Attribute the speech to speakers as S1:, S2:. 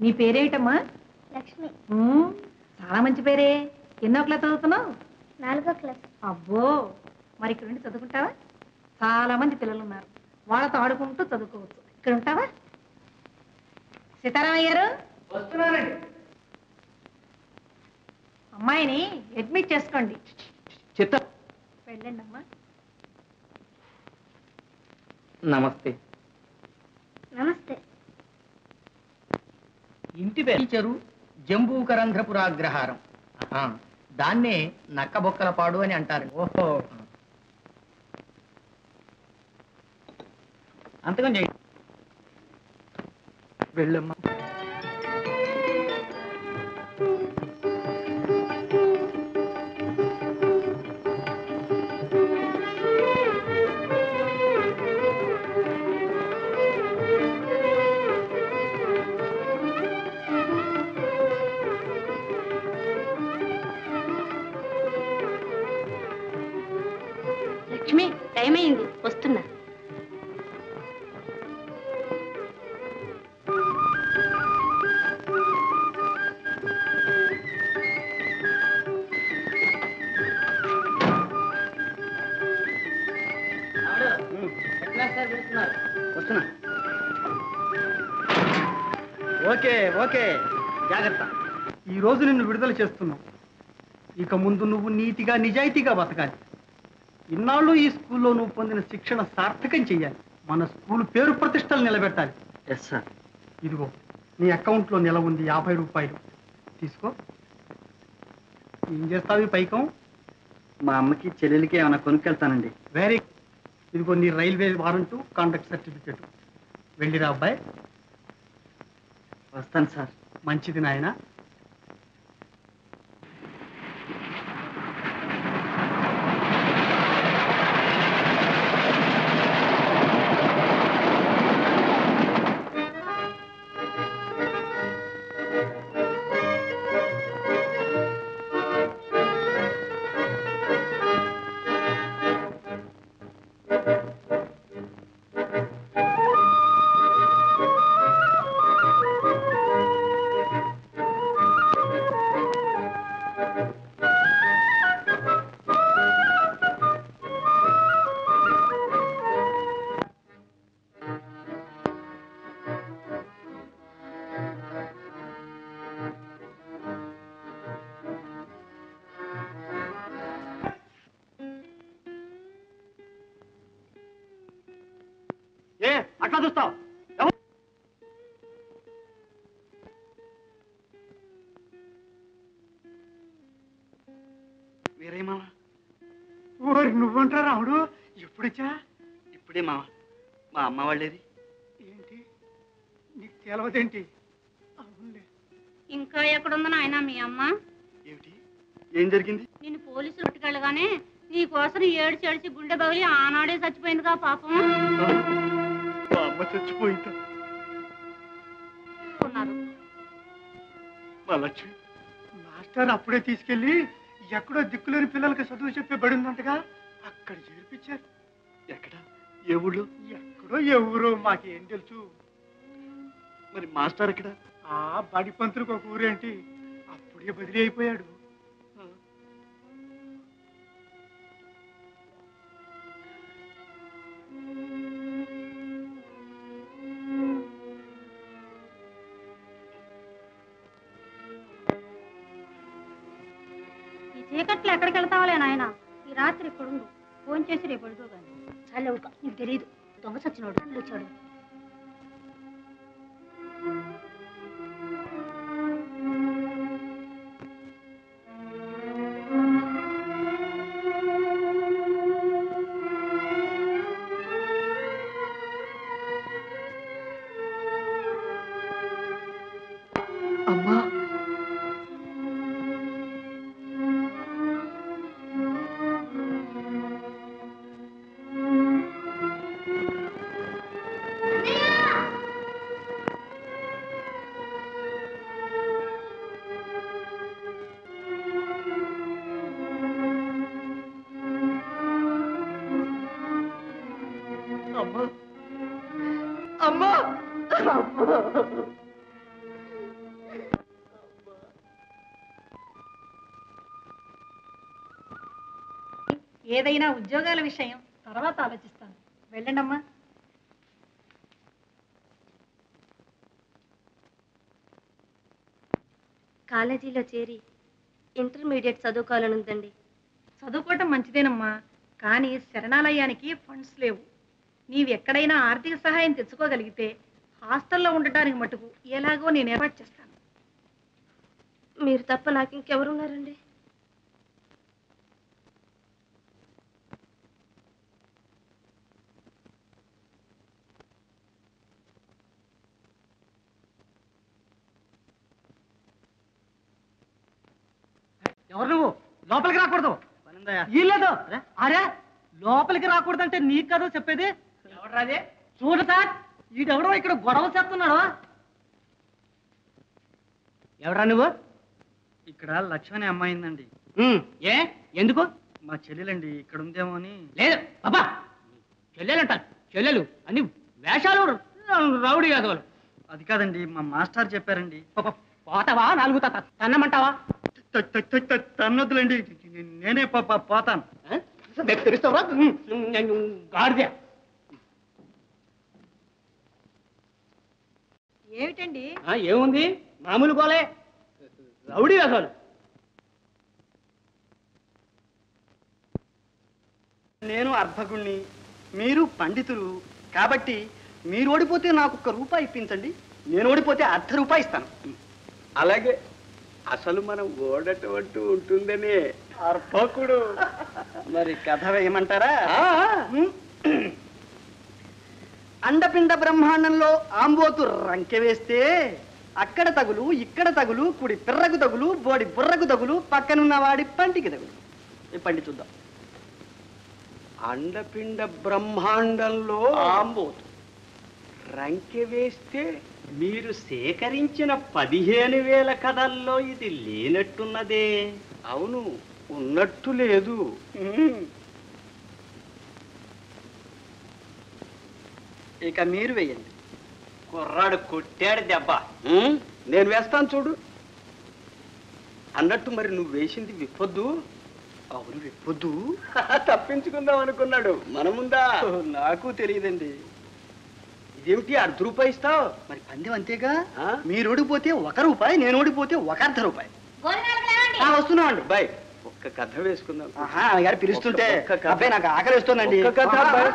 S1: నీ పేరేమిటమ్మా?
S2: లక్ష్మి.
S1: చాలా మంచి పేరే. ఎన్నో క్లాస్ చదువుతున్నావు?
S2: 4వ క్లాస్.
S1: అబ్బో, మరి ఇక్కడ ఉండి చదువుకుంటావా? చాలా మంది పిల్లలు ఉన్నారు, వాళ్ళతో ఆడుకుంటూ చదువుకోవచ్చు. ఇక్కడ ఉంటావా? సీతారామయ్య గారు
S3: వస్తున్నానండి.
S1: అమ్మాయిని అడ్మిట్ చేసుకోండి.
S3: చిత్త
S1: వెళ్ళండి అమ్మా.
S3: నమస్తే.
S2: నమస్తే.
S3: ఇంటి పేరు జంబూకరంధ్రపురాగ్రహారం. దాన్నే నక్కబొక్కల పాడు అని అంటారు. ఓహో, అంతకం చేయండి. వెళ్ళమ్మా.
S2: లక్ష్మి, టైం అయింది, వస్తున్నా.
S3: వస్తున్నా. ఓకే ఓకే, జాగ్రత్త.
S4: ఈ రోజు నిన్ను విడుదల చేస్తున్నావు. ఇక ముందు నువ్వు నీతిగా నిజాయితీగా బతకాలి. ఇన్నాళ్ళు ఈ స్కూల్లో నువ్వు పొందిన శిక్షణ సార్థకం చెయ్యాలి. మన స్కూల్ పేరు ప్రతిష్టలు నిలబెట్టాలి.
S3: Yes sir.
S4: ఇదిగో నీ అకౌంట్లో నెల ఉంది 50 రూపాయలు. తీసుకో. ఏం చేస్తావు ఈ పైకం?
S3: మా అమ్మకి చెల్లెలికి ఏమైనా కొనుక్కెళ్తానండి.
S4: వెరీ. ఇదిగో నీ రైల్వే వారంటు, కాంటాక్ట్ సర్టిఫికేట్. వెళ్ళిరా అబ్బాయి.
S3: వస్తాను సార్.
S4: మంచిది నాయన.
S3: ఏ అట్లా చూస్తావు? వేరే మామ.
S4: ఓరి నువ్వంటా రావుడు? ఎప్పుడొచ్చా?
S3: ఇప్పుడే మామ. మా అమ్మ వాళ్ళేది?
S4: ఏంటి నీకు తెలవదేంటి? అవునులే.
S2: ఇంకా ఎక్కడుందో నాయన మీ అమ్మ?
S3: ఏమిటి, ఏం జరిగింది?
S2: నిన్ను పోలీసులు పట్టుకెళ్ళగానే నీ కోసం ఏడ్చి గుండె బగిలి ఆనాడే చచ్చిపోయిందిగా పాపం.
S3: మా అమ్మ చచ్చిపోయిందా?
S2: ఉన్నారు.
S3: మా లక్ష్మి
S4: మాస్టర్ అప్పుడే తీసుకెళ్ళి ఎక్కడో దిక్కులేని పిల్లలకి చదువు చెప్పే బడి ఉందంటగా, అక్కడ చేర్పించారు.
S3: ఎక్కడ? ఏ ఊళ్ళో?
S4: ఎక్కడో ఏ ఊరో మాకేం తెలుసు.
S3: మరి మాస్టర్ ఎక్కడ?
S4: ఆ బడి పంతులకు ఒక ఊరేంటి, అప్పుడే బదిలీ అయిపోయాడు.
S2: ఈ చీకట్లో ఎక్కడికి వెళ్తావాలే నాయన? ఈ రాత్రి ఇక్కడుండు, ఫోన్ చేసి రేపు పడుకో కానీ. చాలా నీకు తెలియదు, దొంగ సచ్చినోడు వచ్చాడు.
S4: అమ్మా,
S3: అమ్మా,
S1: ఏదైనా ఉద్యోగాల విషయం తర్వాత ఆలోచిస్తాను. వెళ్ళండమ్మా.
S5: కాలేజీలో చేరి ఇంటర్మీడియట్ చదువుకోవాలనుందండి.
S1: చదువుకోవటం మంచిదేనమ్మా, కానీ శరణాలయానికి ఫండ్స్ లేవు. నీవు ఎక్కడైనా ఆర్థిక సహాయం తెచ్చుకోగలిగితే హాస్టల్లో ఉండటానికి మటుకు ఎలాగో నేను ఏర్పాటు చేస్తాను.
S5: మీరు తప్ప నాకు ఇంకెవరున్నారండి?
S4: ఎవరు నువ్వు? లోపలికి రాకూడదు. వీల్లేదు. అరే లోపలికి రాకూడదంటే నీకు కదా చెప్పేది.
S3: ఎవడ్రాదే?
S4: చూడ సార్, ఈడెవడో ఇక్కడ గొడవ చేస్తున్నాడు.
S3: ఎవడ్రా నువ్వు?
S4: ఇక్కడ లక్ష్మణి అమ్మాయిందండి.
S3: ఏ ఎందుకు?
S4: మా చెల్లెలండి, ఇక్కడ ఉందేమో అని.
S3: లేదు బాబా, చెల్లెలంటారు. చెల్లెలు అన్ని వేషాలు, రౌడీ యాదవులు.
S4: అది కాదండి, మా మాస్టర్ చెప్పారండి.
S3: పోతావా? 4 తన్నమంటావా?
S4: తన్నొద్దులండి, నేనే పోతాను.
S3: తెలుస్తావా? గాడిదే.
S1: ఏమిటండి?
S3: ఏముంది, మామూలు గోలే, రౌడీ యాదవులు.
S4: నేను అర్భకుణ్ణి, మీరు పండితులు కాబట్టి మీరు ఓడిపోతే నాకు ₹1 ఇప్పించండి, నేను ఓడిపోతే ₹1/2 ఇస్తాను.
S6: అలాగే అసలు మనం ఓడటం ఉంటుందనే
S4: అర్భకుడు. మరి కథ వేయమంటారా? అండపిండ బ్రహ్మాండంలో ఆంబోతు రంకె వేస్తే అక్కడ తగులు, ఇక్కడ తగులు, కుడి పిర్రకు తగులు, బోడి బుర్రకు తగులు, పక్కనున్న వాడి పంటికి తగులు. ఈ పండి చూద్దాం.
S6: అండపిండ బ్రహ్మాండంలో
S4: ఆంబోతు
S6: రంకె వేస్తే మీరు సేకరించిన 15,000 కథల్లో ఇది లేనట్టున్నదే. అవును, ఉన్నట్టు లేదు.
S4: ఇక మీరు వేయండి.
S6: కుర్రాడు కొట్టాడు దెబ్బ. నేను వేస్తాను చూడు. అన్నట్టు మరి నువ్వు వేసింది విప్పొద్దు.
S4: అవును, విప్పొద్దు.
S6: తప్పించుకుందాం అనుకున్నాడు మన ముందా.
S4: నాకు తెలియదండి.
S6: ఇదేమిటి ₹1/2 ఇస్తావు?
S4: మరి పందెం అంతేగా.
S6: ఆ?
S4: మీరు ఓడిపోతే ₹1, నేను ఓడిపోతే ₹1/2. వస్తున్నామండి.
S6: బాయ్, ఒక్క కథ వేసుకుందాం.
S4: గారు పిలుస్తుంటే
S6: ఒక్క కథ.
S4: అబ్బాయి నాకు ఆకలి వస్తుందండి.
S6: ఒక్క కథ అబ్బాయి.